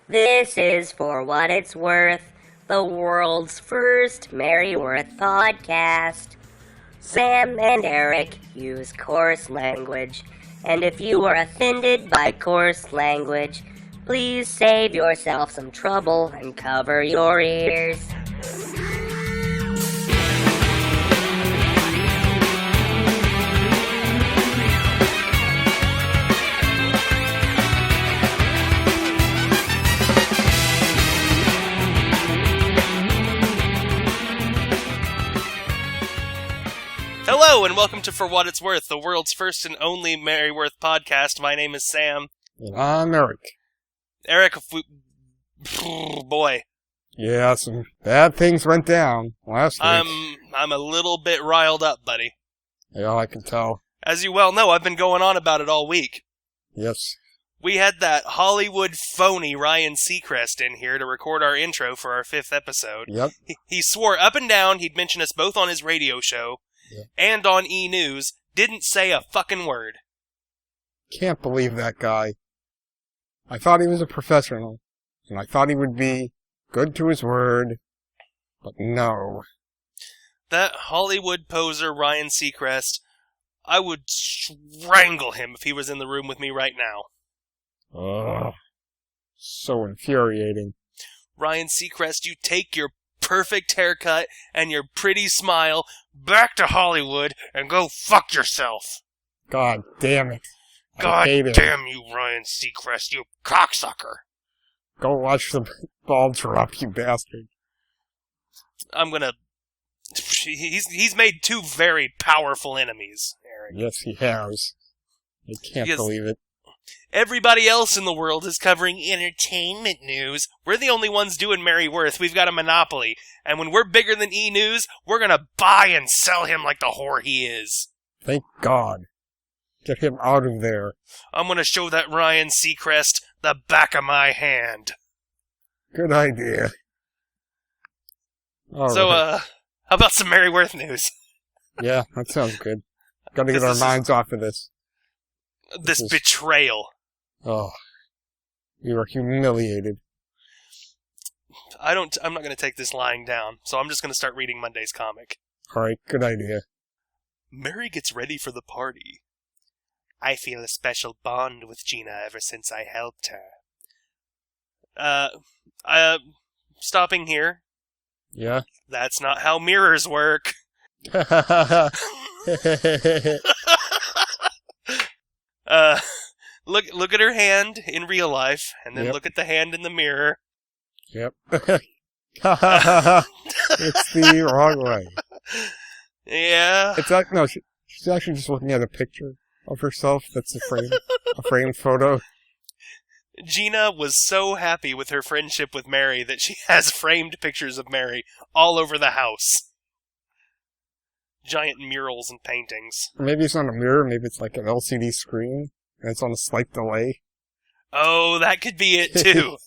This is For What It's Worth, the world's first Merryworth podcast. Sam and Eric use coarse language, and if you are offended by coarse language, please save yourself some trouble and cover your ears. Hello, and welcome to For What It's Worth, the world's first and only Merryworth podcast. My name is Sam. And I'm Eric. Eric, boy. Yeah, some bad things went down last week. I'm a little bit riled up, buddy. Yeah, I can tell. As you well know, I've been going on about it all week. Yes. We had that Hollywood phony Ryan Seacrest in here to record our intro for our 5th episode. Yep. He swore up and down he'd mention us both on his radio show and on E! News, didn't say a fucking word. Can't believe that guy. I thought he was a professional, and I thought he would be good to his word, but no. That Hollywood poser Ryan Seacrest, I would strangle him if he was in the room with me right now. Ugh. So infuriating. Ryan Seacrest, you take your perfect haircut and your pretty smile back to Hollywood and go fuck yourself. God damn it. God damn you, Ryan Seacrest, you cocksucker. Go watch the ball drop, you bastard. I'm gonna... He's made 2 very powerful enemies, Eric. Yes, he has. I can't believe it. Everybody else in the world is covering entertainment news. We're the only ones doing Merryworth. We've got a monopoly. And when we're bigger than E! News, we're gonna buy and sell him like the whore he is. Thank God. Get him out of there. I'm gonna show that Ryan Seacrest the back of my hand. Good idea. How about some Merryworth news? Yeah, that sounds good. Gotta get our minds off of this. This betrayal. Oh. You are humiliated. I'm not gonna take this lying down, so I'm just gonna start reading Monday's comic. Alright, good idea. Mary gets ready for the party. I feel a special bond with Gina ever since I helped her. Stopping here. Yeah? That's not how mirrors work. Look at her hand in real life, and then look at the hand in the mirror. Yep. It's the wrong way. Yeah. She's actually just looking at a picture of herself that's a framed photo. Gina was so happy with her friendship with Mary that she has framed pictures of Mary all over the house. Giant murals and paintings. Maybe it's not a mirror, maybe it's like an LCD screen, and it's on a slight delay. Oh, that could be it too.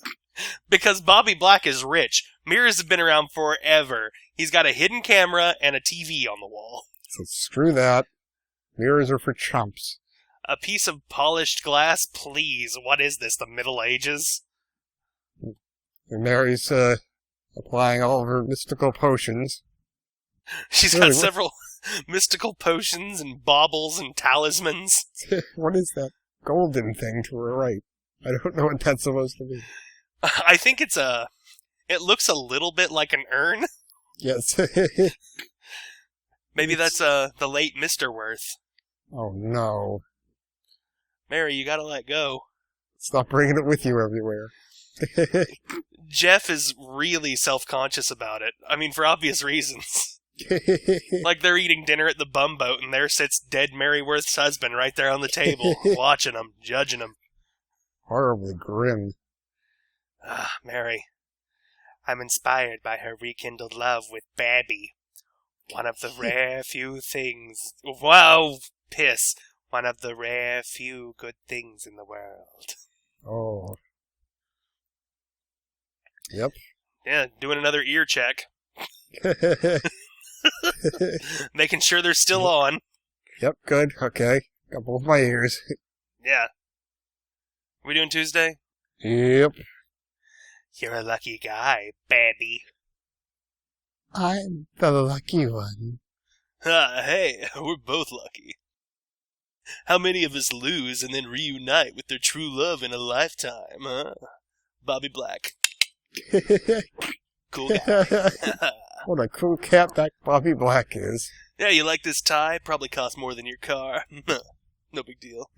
Because Bobby Black is rich. Mirrors have been around forever. He's got a hidden camera and a TV on the wall. So screw that. Mirrors are for chumps. A piece of polished glass, please. What is this, the Middle Ages? And Mary's applying all of her mystical potions. She's got several mystical potions and baubles and talismans. What is that golden thing to her right? I don't know what that's supposed to be. I think it looks a little bit like an urn. Yes. Maybe that's the late Mr. Worth. Oh no. Mary, you gotta let go. Stop bringing it with you everywhere. Jeff is really self-conscious about it. I mean, for obvious reasons. Like they're eating dinner at the bumboat, and there sits dead Merryworth's husband right there on the table, watching him, judging him. Horribly grim. Ah, Mary. I'm inspired by her rekindled love with Babby. One of the rare few things... Wow, piss. One of the rare few good things in the world. Oh. Yep. Yeah, doing another ear check. Making sure they're still on. Yep, good. Okay. Got both my ears. Yeah. We doing Tuesday? Yep. You're a lucky guy, Babby. I'm the lucky one. Hey, we're both lucky. How many of us lose and then reunite with their true love in a lifetime, huh? Bobby Black. Cool guy. What a cool cat that Bobby Black is. Yeah, you like this tie? Probably cost more than your car. No big deal.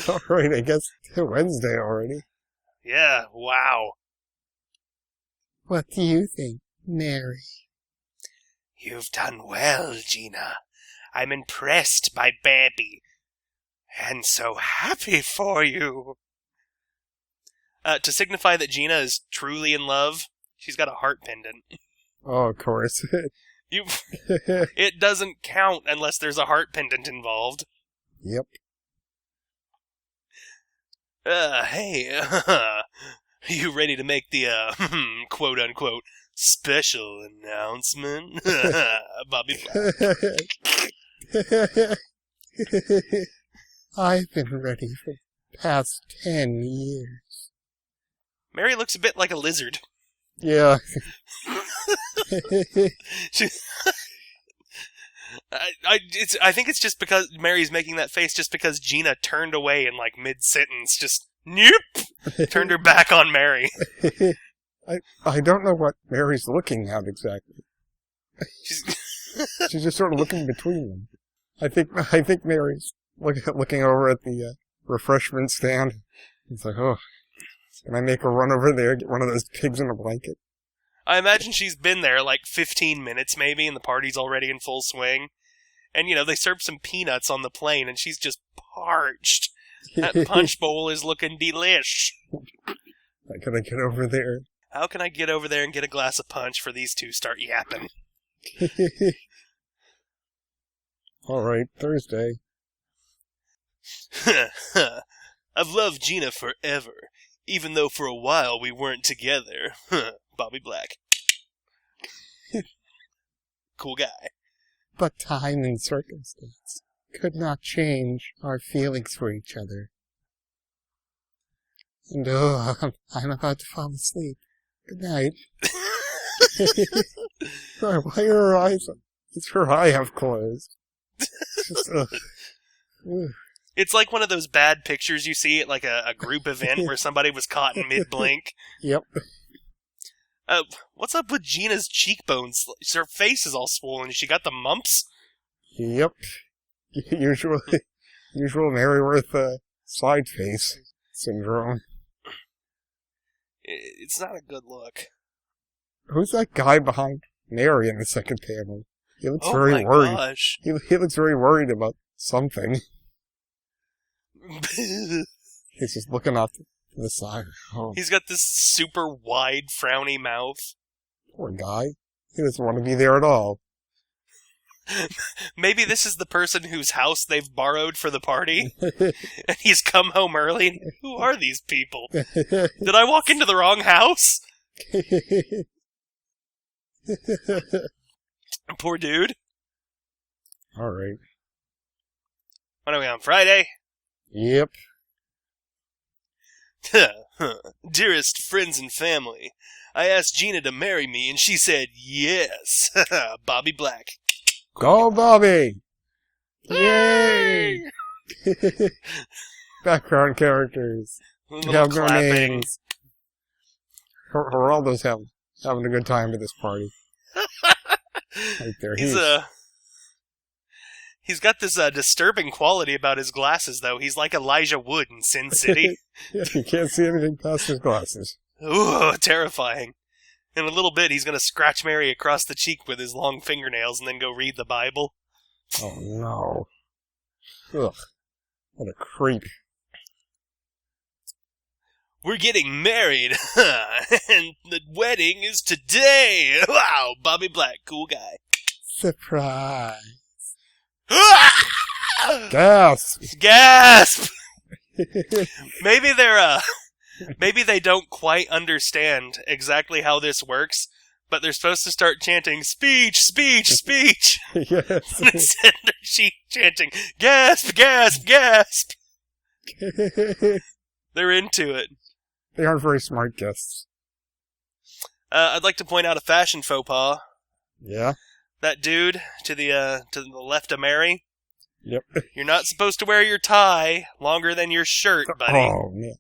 Alright, I guess it's Wednesday already. Yeah, wow. What do you think, Mary? You've done well, Gina. I'm impressed by Babby. And so happy for you. To signify that Gina is truly in love, she's got a heart pendant. Oh, of course. It doesn't count unless there's a heart pendant involved. Yep. Hey, you ready to make the, quote-unquote, special announcement? Bobby Black. I've been ready for the past 10 years. Mary looks a bit like a lizard. Yeah. I think it's just because Mary's making that face just because Gina turned away in, like, mid-sentence. Just, nope! Turned her back on Mary. I don't know what Mary's looking at exactly. She's just sort of looking between them. I think Mary's looking over at the refreshment stand. It's like, oh, can I make her run over there, get one of those pigs in a blanket? I imagine she's been there like 15 minutes maybe, and the party's already in full swing. And, you know, they served some peanuts on the plane, and she's just parched. That punch bowl is looking delish. How can I get over there? How can I get over there and get a glass of punch for these two start yapping? Alright, Thursday. I've loved Gina forever, even though for a while we weren't together. Bobby Black. Cool guy. But time and circumstance could not change our feelings for each other. And I'm about to fall asleep. Good night. Why are her eyes? Is her eye half closed? It's just, It's like one of those bad pictures you see at like a group event where somebody was caught in mid-blink. Yep. What's up with Gina's cheekbones? Her face is all swollen. She got the mumps? Yep. Usual Maryworth side face syndrome. It's not a good look. Who's that guy behind Mary in the second panel? He looks Oh very my worried. gosh. He looks very worried about something. He's just looking up to the side. Oh, He's got this super wide, frowny mouth. poor guy. He doesn't want to be there at all. Maybe this is the person whose house they've borrowed for the party, and he's come home early. Who are these people? Did I walk into the wrong house? Poor dude. Alright. What are we on, Friday? Yep. Dearest friends and family, I asked Gina to marry me, and she said yes. Bobby Black. Go, Bobby! Yay! Background characters. A We little have no clapping. names. Geraldo's having a good time at this party. Right there. He's got this disturbing quality about his glasses, though. He's like Elijah Wood in Sin City. Yeah, you can't see anything past his glasses. Ooh, terrifying. In a little bit, he's going to scratch Mary across the cheek with his long fingernails and then go read the Bible. Oh, no. Ugh. What a creep. We're getting married, and the wedding is today. Wow, Bobby Black, cool guy. Surprise. Gasp! Gasp! Maybe they don't quite understand exactly how this works, but they're supposed to start chanting, speech, speech, speech! Yes. And instead they're chanting, gasp, gasp, gasp! They're into it. They aren't very smart guests. I'd like to point out a fashion faux pas. Yeah? That dude to the left of Mary. Yep. You're not supposed to wear your tie longer than your shirt, buddy. Oh, man.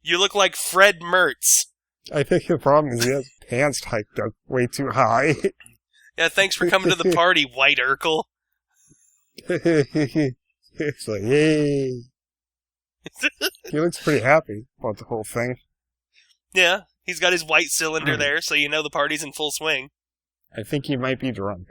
You look like Fred Mertz. I think the problem is he has pants hiked up way too high. Yeah, thanks for coming to the party, White Urkel. It's like, yay. He looks pretty happy about the whole thing. Yeah, he's got his white cylinder there, so you know the party's in full swing. I think he might be drunk.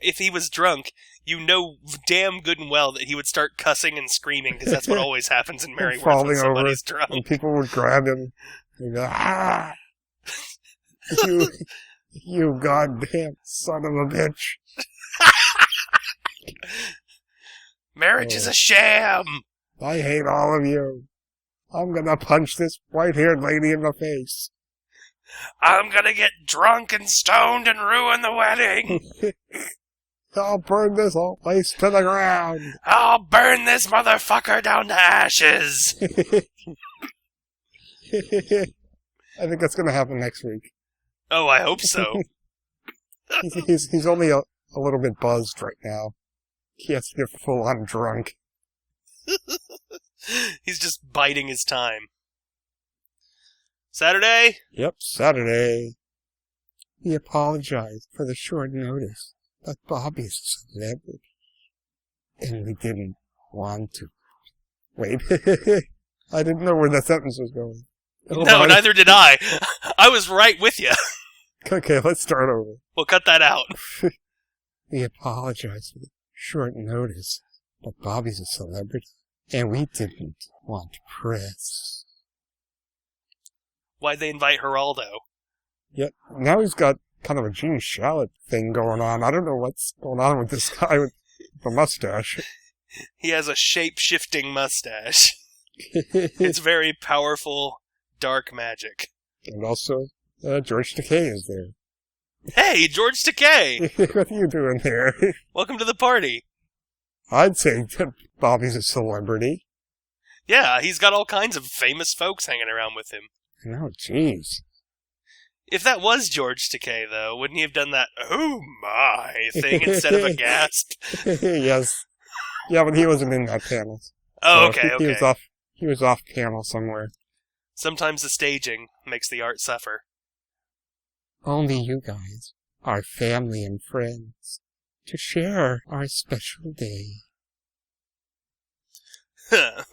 If he was drunk, you know damn good and well that he would start cussing and screaming, because that's what always happens in Merryworth when somebody's drunk. And people would grab him and go, ah! You goddamn son of a bitch. Marriage is a sham! I hate all of you. I'm gonna punch this white-haired lady in the face. I'm gonna get drunk and stoned and ruin the wedding! I'll burn this whole place to the ground. I'll burn this motherfucker down to ashes! I think that's gonna happen next week. Oh, I hope so. He's only a little bit buzzed right now. He has to get full-on drunk. He's just biding his time. Saturday? Yep, Saturday. We apologize for the short notice, but Bobby's a celebrity. And we didn't want to. Wait, I didn't know where that sentence was going. No, neither did I. I was right with you. Okay, let's start over. We'll cut that out. We apologize for the short notice, but Bobby's a celebrity, and we didn't want press. Why'd they invite Geraldo? Yep, now he's got kind of a Gene Shalit thing going on. I don't know what's going on with this guy with the mustache. He has a shape-shifting mustache. It's very powerful, dark magic. And also, George Takei is there. Hey, George Takei! What are you doing here? Welcome to the party. I'd say that Bobby's a celebrity. Yeah, he's got all kinds of famous folks hanging around with him. No, jeez. If that was George Takei, though, wouldn't he have done that, oh my, thing instead of a gasp? Yes. Yeah, but he wasn't in that panel. Oh, So okay. He was off panel somewhere. Sometimes the staging makes the art suffer. Only you guys, our family and friends, to share our special day.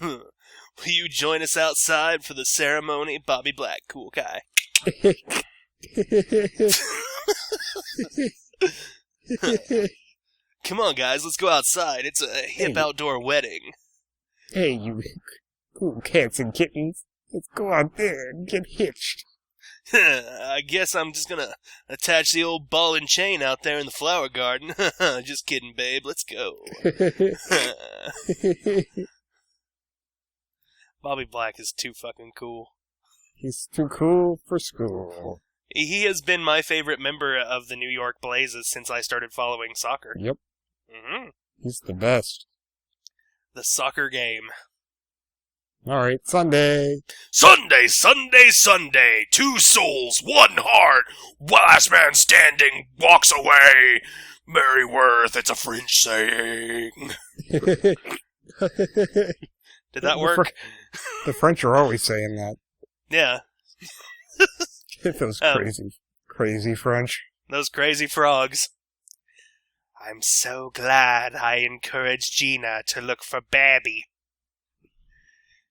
Will you join us outside for the ceremony, Bobby Black, cool guy? Come on, guys, let's go outside. It's a hip outdoor wedding. Hey, you cool cats and kittens. Let's go out there and get hitched. I guess I'm just gonna attach the old ball and chain out there in the flower garden. Just kidding, babe. Let's go. Bobby Black is too fucking cool. He's too cool for school. He has been my favorite member of the New York Blazes since I started following soccer. Yep. Mm-hmm. He's the best. The soccer game. Alright, Sunday. Sunday, Sunday, Sunday. 2 souls, 1 heart. Last man standing walks away. Merryworth, it's a French saying. Did that work? The French are always saying that. Yeah. Those crazy French. Those crazy frogs. I'm so glad I encouraged Gina to look for Babby.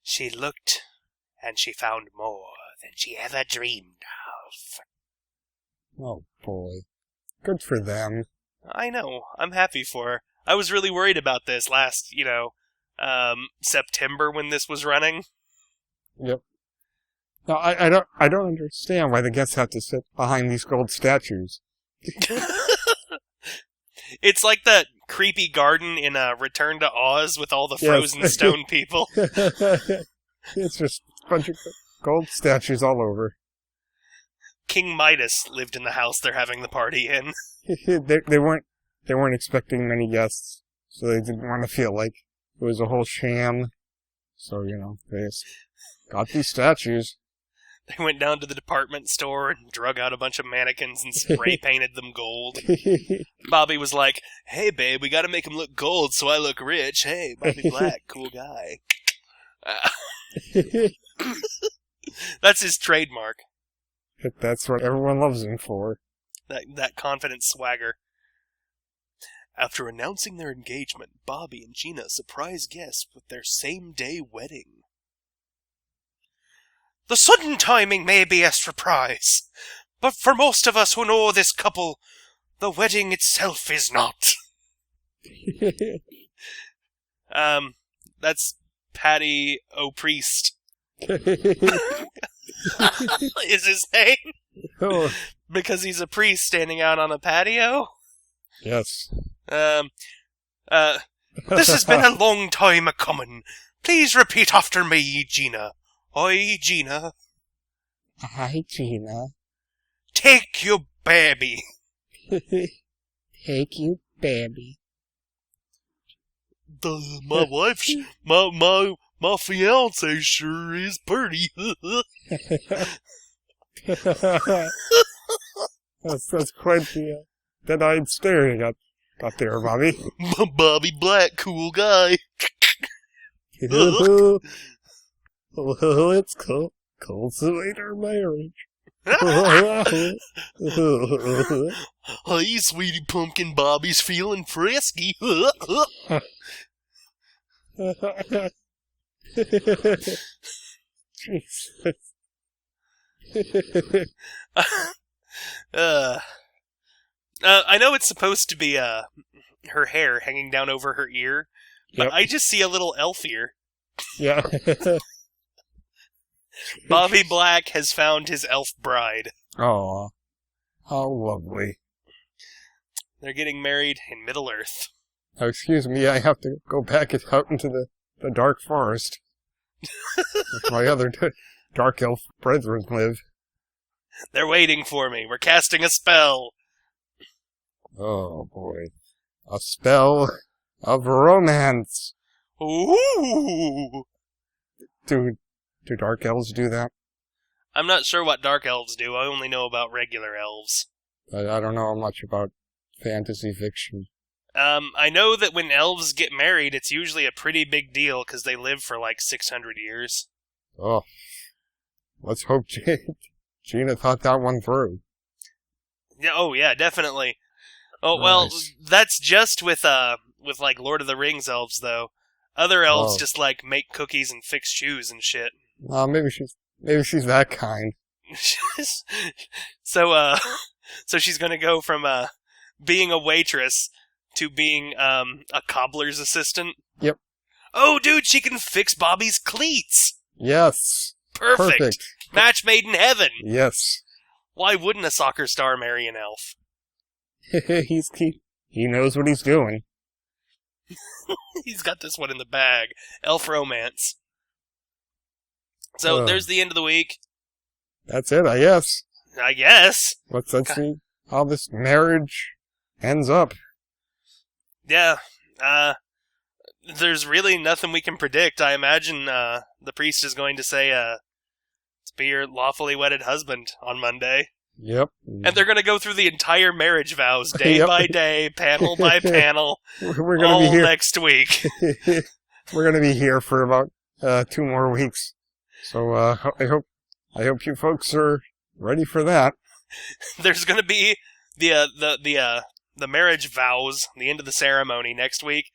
She looked, and she found more than she ever dreamed of. Oh, boy. Good for them. I know. I'm happy for her. I was really worried about this last, September when this was running. Yep. No, I don't understand why the guests have to sit behind these gold statues. It's like that creepy garden in Return to Oz with all the frozen stone people. It's just a bunch of gold statues all over. King Midas lived in the house they're having the party in. They weren't expecting many guests, so they didn't want to feel like it was a whole sham. So, they just got these statues. They went down to the department store and drug out a bunch of mannequins and spray painted them gold. Bobby was like, "Hey, babe, we gotta make him look gold so I look rich. Hey, Bobby Black, cool guy." That's his trademark. That's what everyone loves him for. That confident swagger. After announcing their engagement, Bobby and Gina surprise guests with their same-day wedding. The sudden timing may be a surprise, but for most of us who know this couple, the wedding itself is not. That's Patty O'Priest. Is his name? Oh. Because he's a priest standing out on a patio? Yes. This has been a long time a-comin'. Please repeat after me, Gina. Oi, Gina. Hi, Gina. Take your baby. Take you, baby. My wife, my fiance sure is pretty. That's quite the dead-eyed stare you got there, Bobby. Bobby Black, cool guy. Well, it's cool to later marriage. Hey, sweetie pumpkin, Bobby's feeling frisky. Jesus. I know it's supposed to be her hair hanging down over her ear, but Yep. I just see a little elf ear. Yeah. Bobby Black has found his elf bride. Aw. How lovely. They're getting married in Middle Earth. Oh, excuse me, I have to go back out into the dark forest. Where my other dark elf brethren live. They're waiting for me. We're casting a spell. Oh, boy. A spell of romance. Ooh! Do dark elves do that? I'm not sure what dark elves do. I only know about regular elves. I don't know much about fantasy fiction. I know that when elves get married, it's usually a pretty big deal because they live for like 600 years. Oh. Let's hope Gina thought that one through. Yeah, oh yeah, definitely. Oh, well, Nice. that's just with like Lord of the Rings elves though. Other elves Oh. just like make cookies and fix shoes and shit. Maybe she's that kind. So she's gonna go from being a waitress to being a cobbler's assistant. Yep. Oh, dude, she can fix Bobby's cleats. Yes. Perfect. Match made in heaven. Yes. Why wouldn't a soccer star marry an elf? He knows what he's doing. He's got this one in the bag. Elf romance. So there's the end of the week. That's it, I guess. I guess. Let's see how this marriage ends up. Yeah. There's really nothing we can predict. I imagine the priest is going to say to be your lawfully wedded husband on Monday. Yep. And they're going to go through the entire marriage vows, day Yep. by day, panel by panel, We're gonna all be here. next week. We're gonna be here for about 2 more weeks. So I hope you folks are ready for that. There's going to be the marriage vows, the end of the ceremony next week,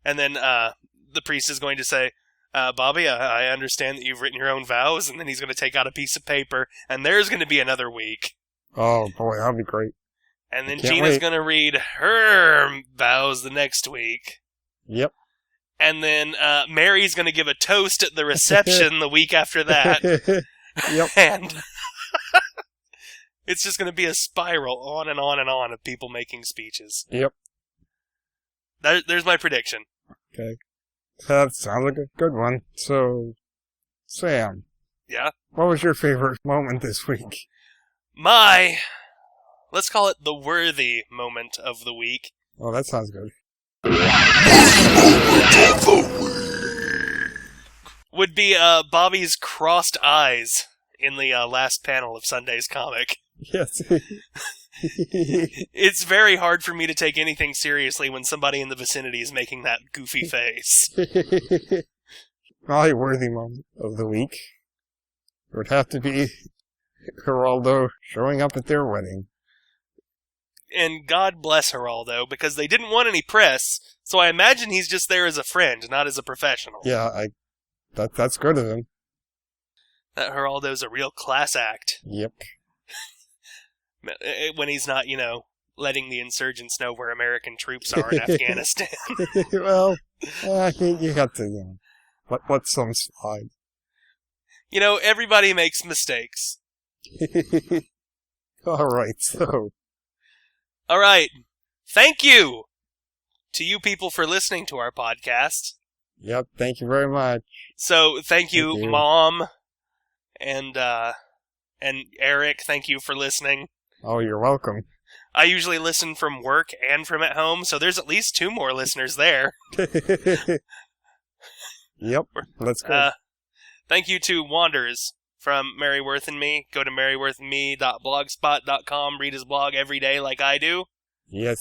and then the priest is going to say, Bobby, I understand that you've written your own vows, and then he's going to take out a piece of paper, and there's going to be another week. Oh boy, that'll be great. And then Can't Gina's wait. going to read her vows the next week. Yep. And then Mary's going to give a toast at the reception the week after that. Yep. And it's just going to be a spiral on and on and on of people making speeches. Yep. There's my prediction. Okay. That sounds like a good one. So, Sam. Yeah? What was your favorite moment this week? Let's call it the worthy moment of the week. Oh, that sounds good. would be Bobby's crossed eyes in the last panel of Sunday's comic. Yes. It's very hard for me to take anything seriously when somebody in the vicinity is making that goofy face. Probably worthy moment of the week would have to be Geraldo showing up at their wedding. And God bless Geraldo, because they didn't want any press, so I imagine he's just there as a friend, not as a professional. Yeah, that's good of him. That Geraldo's a real class act. Yep. When he's not, letting the insurgents know where American troops are in Afghanistan. Well, I think you have to, let some slide. Everybody makes mistakes. All right. Thank you to you people for listening to our podcast. Yep, thank you very much. So, thank you, Mom, and Eric, thank you for listening. Oh, you're welcome. I usually listen from work and from at home, so there's at least 2 more listeners there. Yep, that's good. Thank you to Wanders from Maryworth and Me. Go to maryworthandme.blogspot.com, read his blog every day like I do. Yes.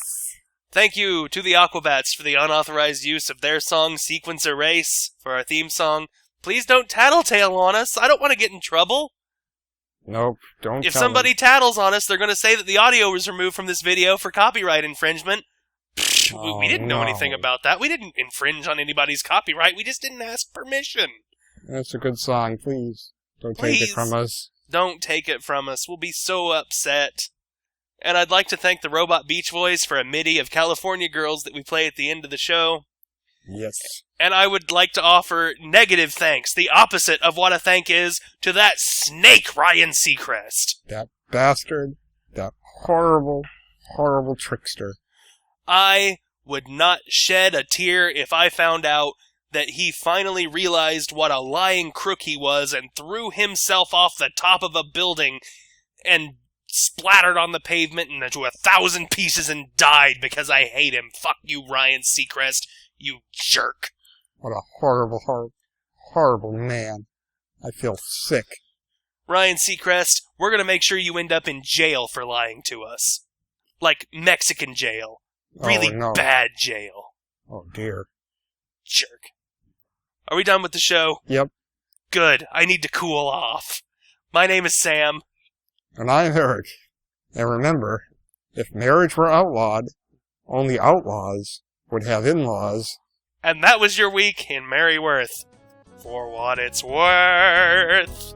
Thank you to the Aquabats for the unauthorized use of their song Sequence Erase for our theme song. Please don't tattletale on us. I don't want to get in trouble. Nope, don't. If somebody tattles on us, they're going to say that the audio was removed from this video for copyright infringement. We didn't know anything about that. We didn't infringe on anybody's copyright. We just didn't ask permission. That's a good song. Please don't take it from us. Don't take it from us. We'll be so upset. And I'd like to thank the Robot Beach Boys for a MIDI of California Girls that we play at the end of the show. Yes. And I would like to offer negative thanks, the opposite of what a thank is, to that snake Ryan Seacrest. That bastard. That horrible, horrible trickster. I would not shed a tear if I found out that he finally realized what a lying crook he was and threw himself off the top of a building and splattered on the pavement into 1,000 pieces and died because I hate him. Fuck you, Ryan Seacrest, you jerk. What a horrible, horrible, horrible man. I feel sick. Ryan Seacrest, we're going to make sure you end up in jail for lying to us. Like Mexican jail. Really bad jail. Oh, dear. Jerk. Are we done with the show? Yep. Good. I need to cool off. My name is Sam. And I'm Eric. And remember, if marriage were outlawed, only outlaws would have in-laws. And that was your week in Maryworth. For what it's worth.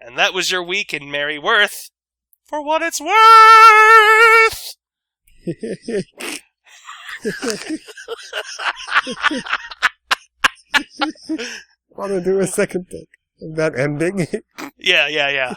And that was your week in Maryworth. For what it's worth! Want to do a second take of that ending? Yeah.